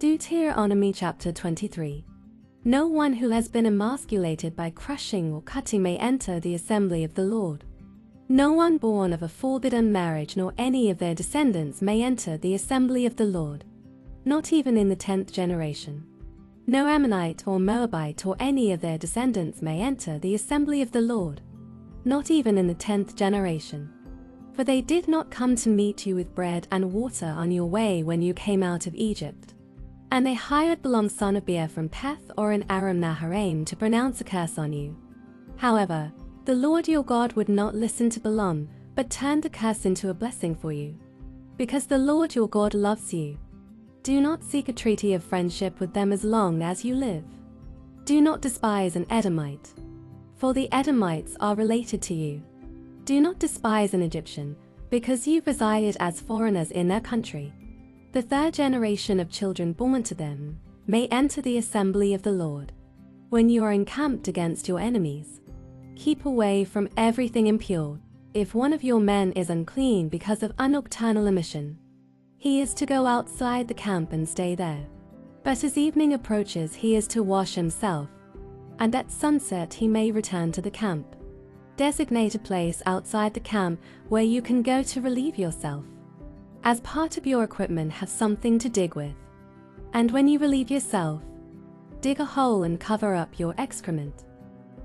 Deuteronomy Chapter 23. No one who has been emasculated by crushing or cutting may enter the assembly of the Lord. No one born of a forbidden marriage nor any of their descendants may enter the assembly of the Lord, not even in the 10th generation. No Ammonite or Moabite or any of their descendants may enter the assembly of the Lord, not even in the 10th generation. For they did not come to meet you with bread and water on your way when you came out of Egypt. And they hired Balaam son of Beor from Peth or in Aram Naharaim to pronounce a curse on you. However, the Lord your God would not listen to Balaam, but turned the curse into a blessing for you. Because the Lord your God loves you. Do not seek a treaty of friendship with them as long as you live. Do not despise an Edomite, for the Edomites are related to you. Do not despise an Egyptian, because you resided as foreigners in their country. The third generation of children born to them may enter the assembly of the Lord. When you are encamped against your enemies, keep away from everything impure. If one of your men is unclean because of a nocturnal emission, he is to go outside the camp and stay there. But as evening approaches, he is to wash himself, and at sunset he may return to the camp. Designate a place outside the camp where you can go to relieve yourself. As part of your equipment, have something to dig with. And when you relieve yourself, dig a hole and cover up your excrement.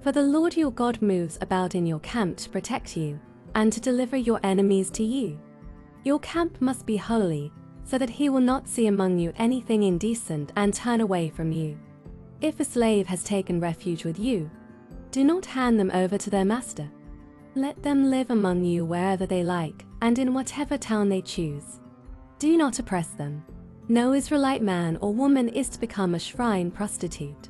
For the Lord your God moves about in your camp to protect you and to deliver your enemies to you. Your camp must be holy, so that he will not see among you anything indecent and turn away from you. If a slave has taken refuge with you, do not hand them over to their master. Let them live among you wherever they like, and in whatever town they choose. Do not oppress them. No Israelite man or woman is to become a shrine prostitute.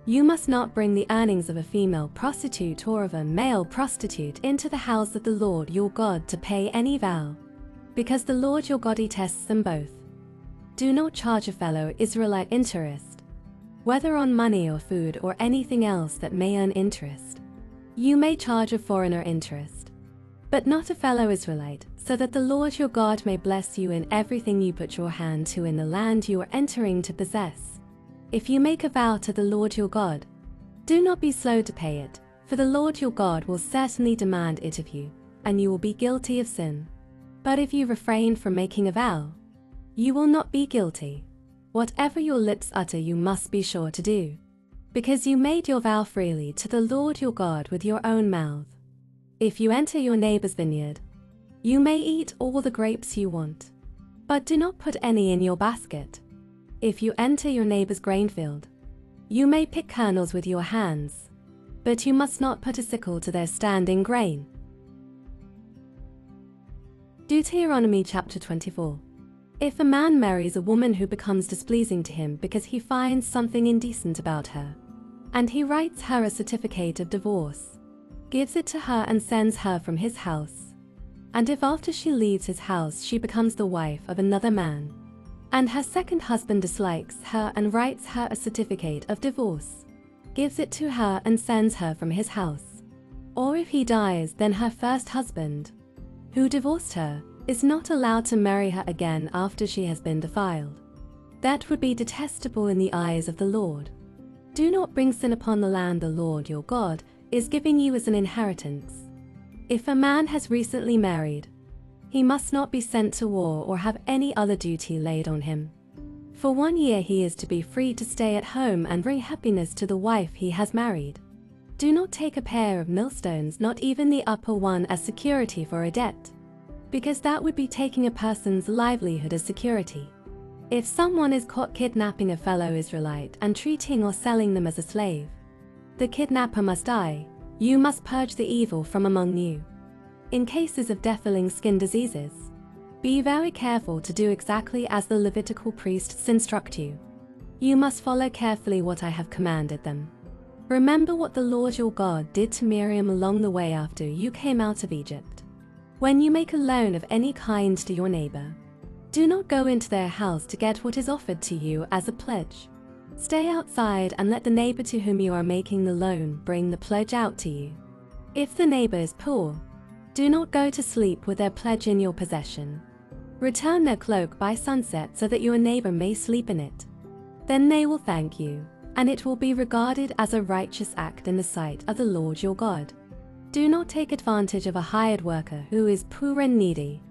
You must not bring the earnings of a female prostitute or of a male prostitute into the house of the Lord your God to pay any vow, because the Lord your God detests them both. Do not charge a fellow Israelite interest, whether on money or food or anything else that may earn interest. You may charge a foreigner interest, but not a fellow Israelite, so that the Lord your God may bless you in everything you put your hand to in the land you are entering to possess. If you make a vow to the Lord your God, do not be slow to pay it, for the Lord your God will certainly demand it of you, and you will be guilty of sin. But if you refrain from making a vow, you will not be guilty. Whatever your lips utter you must be sure to do, because you made your vow freely to the Lord your God with your own mouth. If you enter your neighbor's vineyard, you may eat all the grapes you want, but do not put any in your basket. If you enter your neighbor's grain field, you may pick kernels with your hands, but you must not put a sickle to their standing grain. Deuteronomy Chapter 24. If a man marries a woman who becomes displeasing to him because he finds something indecent about her, and he writes her a certificate of divorce, gives it to her and sends her from his house, and if after she leaves his house she becomes the wife of another man, and her second husband dislikes her and writes her a certificate of divorce, gives it to her and sends her from his house, or if he dies, then her first husband, who divorced her, is not allowed to marry her again after she has been defiled. That would be detestable in the eyes of the Lord. Do not bring sin upon the land the Lord your God is giving you as an inheritance. If a man has recently married, he must not be sent to war or have any other duty laid on him. For 1 year he is to be free to stay at home and bring happiness to the wife he has married. Do not take a pair of millstones, not even the upper one, as security for a debt, because that would be taking a person's livelihood as security. If someone is caught kidnapping a fellow Israelite and treating or selling them as a slave, the kidnapper must die. You must purge the evil from among you. In cases of defiling skin diseases, be very careful to do exactly as the Levitical priests instruct you. You must follow carefully what I have commanded them. Remember what the Lord your God did to Miriam along the way after you came out of Egypt. When you make a loan of any kind to your neighbor, do not go into their house to get what is offered to you as a pledge. Stay outside and let the neighbor to whom you are making the loan bring the pledge out to you. If the neighbor is poor, do not go to sleep with their pledge in your possession. Return their cloak by sunset so that your neighbor may sleep in it. Then they will thank you, and it will be regarded as a righteous act in the sight of the Lord your God. Do not take advantage of a hired worker who is poor and needy,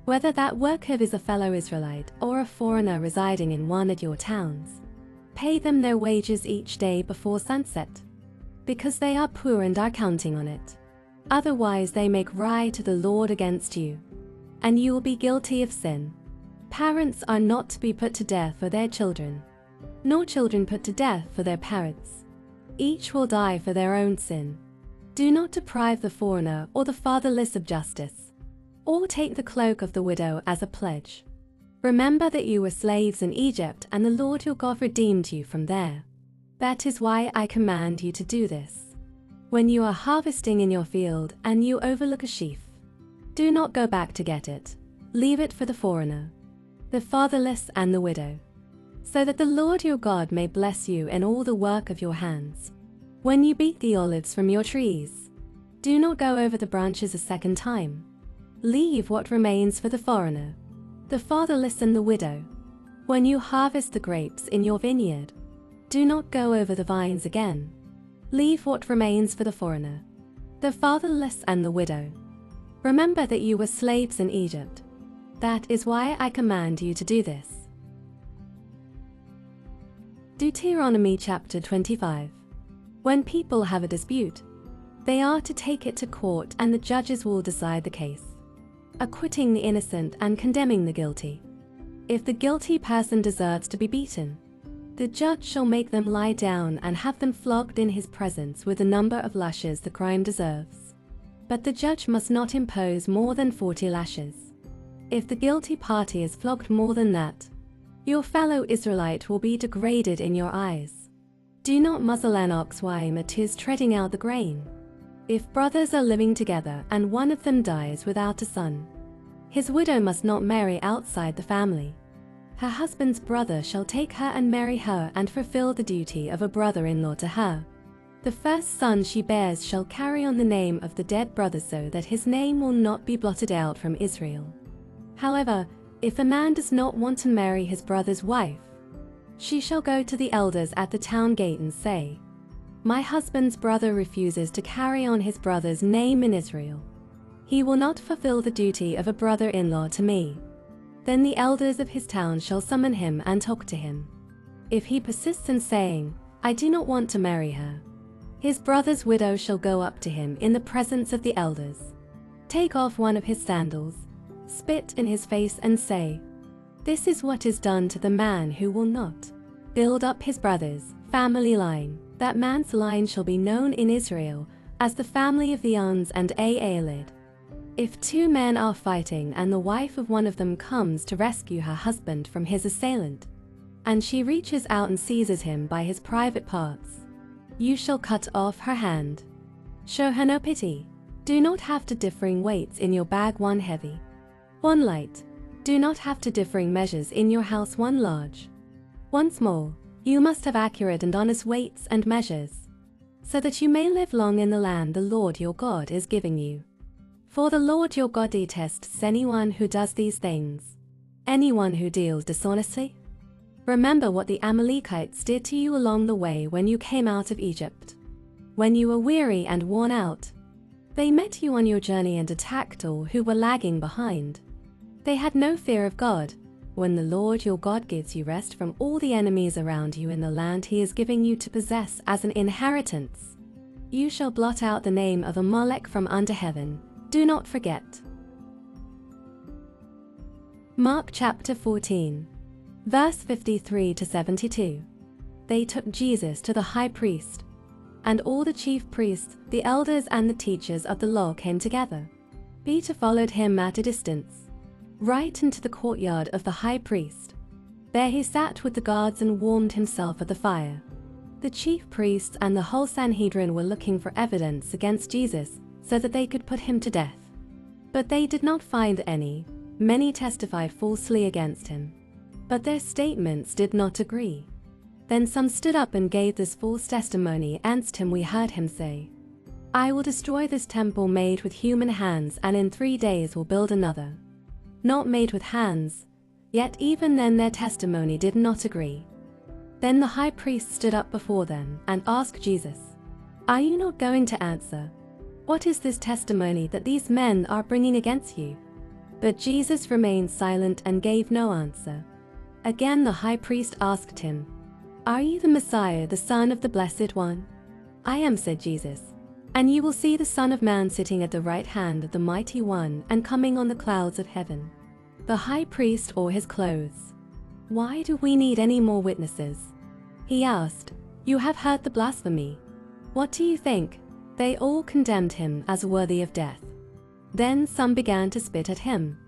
whether that worker is a fellow Israelite or a foreigner residing in one of your towns. Pay them their wages each day before sunset, because they are poor and are counting on it. Otherwise they make cry to the Lord against you, and you will be guilty of sin. Parents are not to be put to death for their children, nor children put to death for their parents. Each will die for their own sin. Do not deprive the foreigner or the fatherless of justice, or take the cloak of the widow as a pledge. Remember that you were slaves in Egypt, and the Lord your God redeemed you from there. That is why I command you to do this. When you are harvesting in your field and you overlook a sheaf, do not go back to get it. Leave it for the foreigner, the fatherless and the widow, so that the Lord your God may bless you in all the work of your hands. When you beat the olives from your trees, do not go over the branches a second time. Leave what remains for the foreigner, the fatherless and the widow. When you harvest the grapes in your vineyard, do not go over the vines again. Leave what remains for the foreigner, the fatherless and the widow. Remember that you were slaves in Egypt. That is why I command you to do this. Deuteronomy Chapter 25. When people have a dispute, they are to take it to court, and the judges will decide the case, acquitting the innocent and condemning the guilty. If the guilty person deserves to be beaten, the judge shall make them lie down and have them flogged in his presence with the number of lashes the crime deserves. But the judge must not impose more than 40 lashes. If the guilty party is flogged more than that, your fellow Israelite will be degraded in your eyes. Do not muzzle an ox while it is treading out the grain. If brothers are living together and one of them dies without a son, his widow must not marry outside the family. Her husband's brother shall take her and marry her and fulfill the duty of a brother-in-law to her. The first son she bears shall carry on the name of the dead brother, so that his name will not be blotted out from Israel. However, if a man does not want to marry his brother's wife, she shall go to the elders at the town gate and say, "My husband's brother refuses to carry on his brother's name in Israel. He will not fulfill the duty of a brother-in-law to me." Then the elders of his town shall summon him and talk to him. If he persists in saying, "I do not want to marry her," his brother's widow shall go up to him in the presence of the elders, take off one of his sandals, spit in his face and say, "This is what is done to the man who will not build up his brother's family line. That man's line shall be known in Israel as the family of the Uns and Aalid. If two men are fighting and the wife of one of them comes to rescue her husband from his assailant, and she reaches out and seizes him by his private parts, you shall cut off her hand. Show her no pity. Do not have to differing weights in your bag, one heavy, one light. Do not have to differing measures in your house, one large, one small. You must have accurate and honest weights and measures, so that you may live long in the land the Lord your God is giving you. For the Lord your God detests anyone who does these things, anyone who deals dishonestly. Remember what the Amalekites did to you along the way when you came out of Egypt. When you were weary and worn out, they met you on your journey and attacked all who were lagging behind. They had no fear of God. When the Lord your God gives you rest from all the enemies around you in the land he is giving you to possess as an inheritance, you shall blot out the name of Amalek from under heaven. Do not forget. Mark chapter 14, verse 53 to 72. They took Jesus to the high priest, and all the chief priests, the elders and the teachers of the law came together. Peter followed him at a distance, right into the courtyard of the high priest. There he sat with the guards and warmed himself at the fire. The chief priests and the whole Sanhedrin were looking for evidence against Jesus so that they could put him to death. But they did not find any. Many testified falsely against him, but their statements did not agree. Then some stood up and gave this false testimony against him. We heard him say, "I will destroy this temple made with human hands, and in 3 days will build another, not made with hands." Yet even then their testimony did not agree. Then the high priest stood up before them and asked Jesus, "Are you not going to answer? What is this testimony that these men are bringing against you?" But Jesus remained silent and gave no answer. Again the high priest asked him, "Are you the Messiah, the Son of the Blessed One?" "I am," said Jesus, "and you will see the Son of Man sitting at the right hand of the Mighty One and coming on the clouds of heaven." The high priest tore his clothes. "Why do we need any more witnesses?" he asked. "You have heard the blasphemy. What do you think?" They all condemned him as worthy of death. Then some began to spit at him.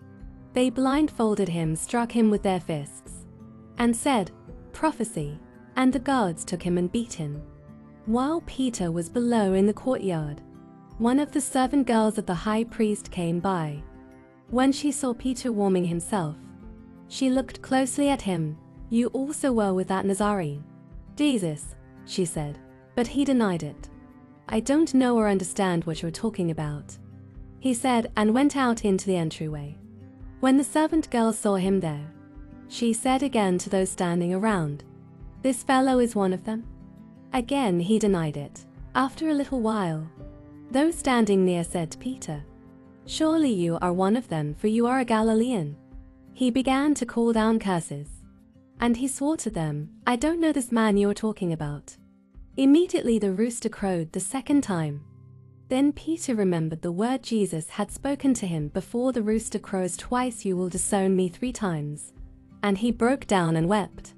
They blindfolded him, struck him with their fists, and said, "Prophesy." And the guards took him and beat him. While Peter was below in the courtyard, one of the servant girls of the high priest came by. When she saw Peter warming himself, she looked closely at him. "You also were with that Nazarene." "Jesus," she said, but he denied it. "I don't know or understand what you're talking about," he said, and went out into the entryway. When the servant girl saw him there, she said again to those standing around, "This fellow is one of them." Again he denied it. After a little while, those standing near said to Peter, "Surely you are one of them, for you are a Galilean." He began to call down curses, and he swore to them, "I don't know this man you are talking about." Immediately the rooster crowed the second time. Then Peter remembered the word Jesus had spoken to him, "Before the rooster crows twice, you will disown me 3 times." And he broke down and wept.